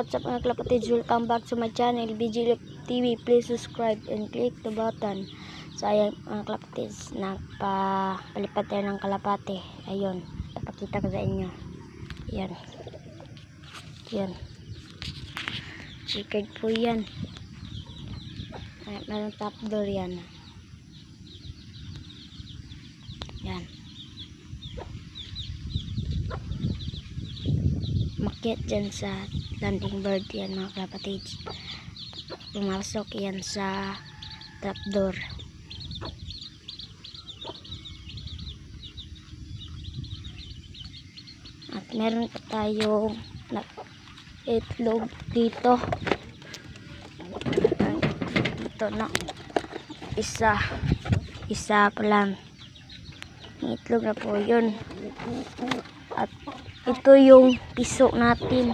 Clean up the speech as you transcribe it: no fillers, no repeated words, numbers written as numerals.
what's up mga kalapatids? Welcome back to my channel, BG TV. Please subscribe and click the button. So ayan mga kalapatids, nagpapalipad tayo ng kalapate. Ayun, papakita ko sa inyo. Ayan. Ayan. Chickered po yan. Ayan, meron top door yan. Ayan. Makyat dyan sa landing bird yan mga kalapatids. Pumasok yan sa trapdoor. At meron pa tayong itlog dito. Dito na isa pa lang itlog na po yun. At ito yung piso natin.